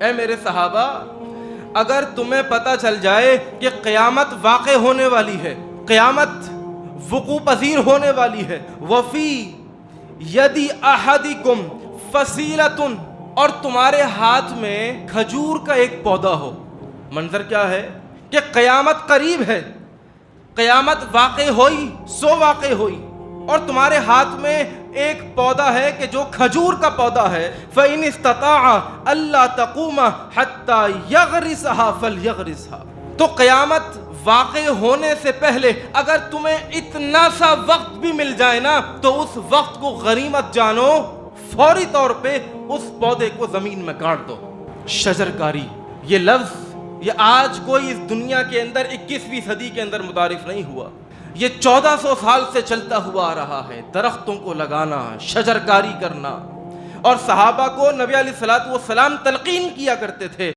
اے میرے صحابہ، اگر تمہیں پتہ چل جائے کہ قیامت واقع ہونے والی ہے، قیامت وقوع پذیر ہونے والی ہے، وفی یدی احدکم فصیلۃ، اور تمہارے ہاتھ میں کھجور کا ایک پودا ہو، منظر کیا ہے کہ قیامت قریب ہے، قیامت واقع ہوئی سو واقع ہوئی، اور تمہارے ہاتھ میں ایک پودا ہے کہ جو کھجور کا پودا ہے، فَإِنِ اسْتَطَاعَ أَلَّا تَقُومَ حَتَّى يَغْرِسَهَا فَلْيَغْرِسْهَا۔ تو قیامت واقع ہونے سے پہلے اگر تمہیں اتنا سا وقت بھی مل جائے نا تو اس وقت کو غنیمت جانو، فوری طور پہ اس پودے کو زمین میں گاڑ دو۔ شجرکاری، یہ لفظ یہ آج کوئی اس دنیا کے اندر 21ویں صدی کے اندر متعارف نہیں ہوا، یہ 1400 سال سے چلتا ہوا آ رہا ہے۔ درختوں کو لگانا، شجرکاری کرنا، اور صحابہ کو نبی علیہ الصلوۃ والسلام تلقین کیا کرتے تھے